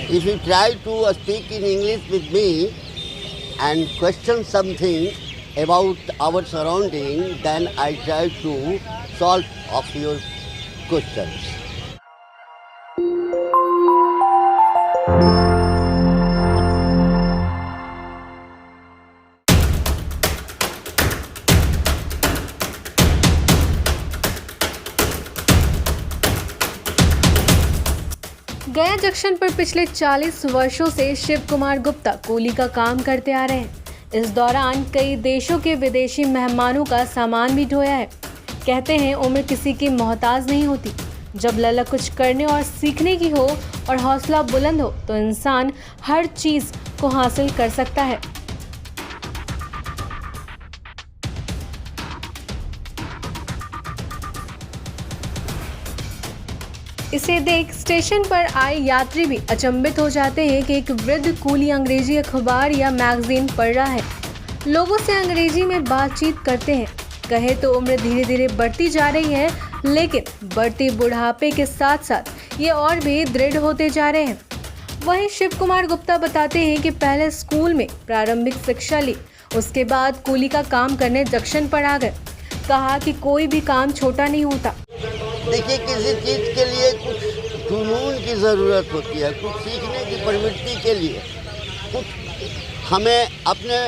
If you try to speak in English with me and question something about our surrounding, then I try to solve of your questions. गया junction पर पिछले 40 वर्षों से Shiv Kumar Gupta coolie का काम करते आ रहे हैं। इस दौरान कई देशों के विदेशी मेहमानों का सामान भी ढोया है। कहते हैं उम्र किसी की मोहताज नहीं होती। जब ललक कुछ करने और सीखने की हो और हौसला बुलंद हो तो इंसान हर चीज को हासिल कर सकता है। इसे देख स्टेशन पर आए यात्री भी अचंभित हो जाते हैं कि एक वृद्ध कूली अंग्रेजी अखबार या मैगजीन पढ़ रहा है। लोगों से अंग्रेजी में बातचीत करते हैं। कहे तो उम्र धीरे धीरे बढ़ती जा रही है, लेकिन बढ़ती बुढ़ापे के साथ साथ ये और भी दृढ़ होते जा रहे हैं। वहीं शिव कुमार गुप्ता बताते हैं कि पहले स्कूल में प्रारंभिक शिक्षा ली, उसके बाद कूली का काम करने जंक्शन पर आ गए। कहा कि कोई भी काम छोटा नहीं होता। देखिए, किसी चीज़ के लिए कुछ जुनून की ज़रूरत होती है, कुछ सीखने की प्रवृत्ति के लिए कुछ हमें अपने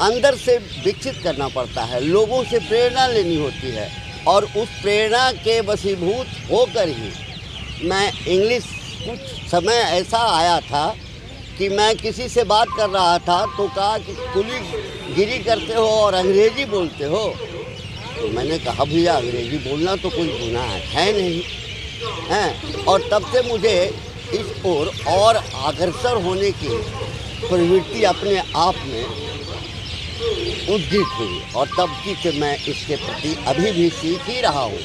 अंदर से विकसित करना पड़ता है, लोगों से प्रेरणा लेनी होती है और उस प्रेरणा के वशीभूत होकर ही मैं इंग्लिश कुछ समय ऐसा आया था कि मैं किसी से बात कर रहा था तो कहा कि कुली गिरी करते हो और अंग्रेजी बोलते हो। तो मैंने कहा भैया अंग्रेजी बोलना तो कोई गुनाह है नहीं है। और तब से मुझे इस ओर और अग्रसर होने की प्रवृत्ति अपने आप में उद्दीत हुई और तब की से मैं इसके प्रति अभी भी सीख ही रहा हूँ।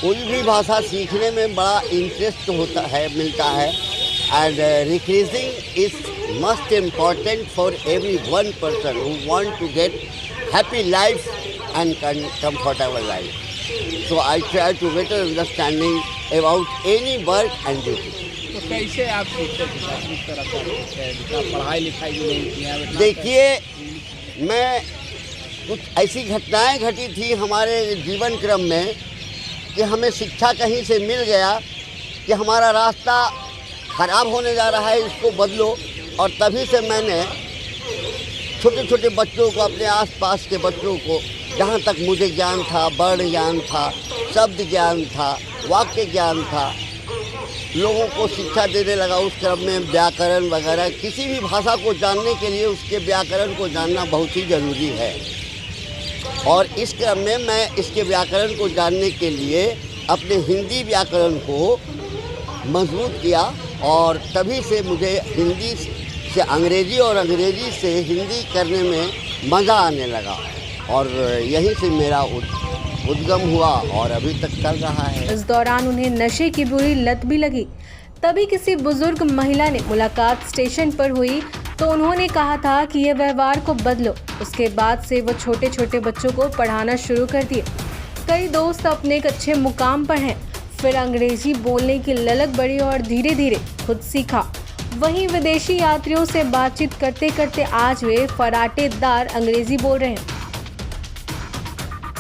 कोई भी भाषा सीखने में बड़ा इंटरेस्ट होता है, मिलता है। And recreating is must important for every one person who want to get happy life and comfortable life. So I try to better understanding about any work and duty. तो कैसे आप सीखते हैं इस तरह का पढ़ाई लिखाई भी नहीं किया? देखिए, मैं कुछ ऐसी घटनाएं घटी थी हमारे जीवन क्रम में कि हमें शिक्षा कहीं से मिल गया कि हमारा रास्ता खराब होने जा रहा है, इसको बदलो। और तभी से मैंने छोटे छोटे बच्चों को, अपने आसपास के बच्चों को, जहाँ तक मुझे ज्ञान था, वर्ण ज्ञान था, शब्द ज्ञान था, वाक्य ज्ञान था, लोगों को शिक्षा देने लगा। उस क्रम में व्याकरण वगैरह, किसी भी भाषा को जानने के लिए उसके व्याकरण को जानना बहुत ही ज़रूरी है। और इस क्रम में मैं इसके व्याकरण को जानने के लिए अपने हिंदी व्याकरण को मजबूत किया और तभी से मुझे हिंदी से अंग्रेजी और अंग्रेजी से हिंदी करने में मज़ा आने लगा और यहीं से मेरा उद्गम हुआ और अभी तक चल रहा है। इस दौरान उन्हें नशे की बुरी लत भी लगी। तभी किसी बुजुर्ग महिला ने मुलाकात स्टेशन पर हुई तो उन्होंने कहा था कि ये व्यवहार को बदलो। उसके बाद से वो छोटे छोटे बच्चों को पढ़ाना शुरू कर दिए। कई दोस्त अपने एक अच्छे मुकाम पर हैं। फिर अंग्रेजी बोलने की ललक बढ़ी और धीरे धीरे खुद सीखा। वहीं विदेशी यात्रियों से बातचीत करते करते आज वे फराटेदार अंग्रेजी बोल रहे हैं।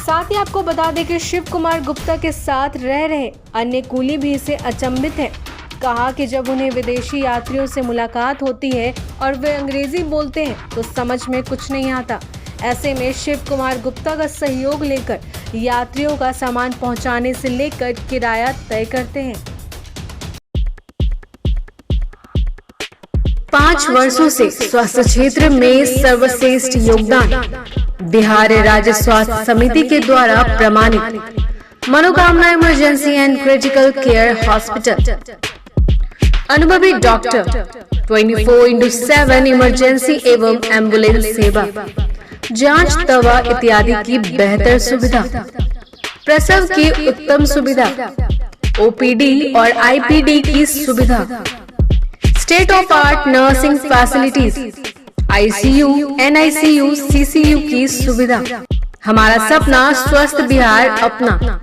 साथ ही आपको बता दें कि शिव कुमार गुप्ता के साथ रह रहे अन्य कूली भी इसे अचंभित हैं। कहा कि जब उन्हें विदेशी यात्रियों से मुलाकात होती है और वे अंग्रेजी बोलते हैं तो समझ में कुछ नहीं आता। ऐसे में शिव कुमार गुप्ता का सहयोग लेकर यात्रियों का सामान पहुंचाने से लेकर किराया तय करते हैं। 5 वर्षों से स्वास्थ्य क्षेत्र में सर्वश्रेष्ठ योगदान बिहार राज्य स्वास्थ्य समिति के द्वारा प्रमाणित मनोकामना emergency and critical care hospital. अनुभवी डॉक्टर, 24/7 इमरजेंसी एवं एम्बुलेंस सेवा, जांच, दवा इत्यादि की बेहतर सुविधा, प्रसव की उत्तम सुविधा, ओपीडी और आईपीडी की सुविधा, state of art nursing facilities, ICU, NICU, CCU की सुविधा। हमारा सपना स्वस्थ बिहार अपना।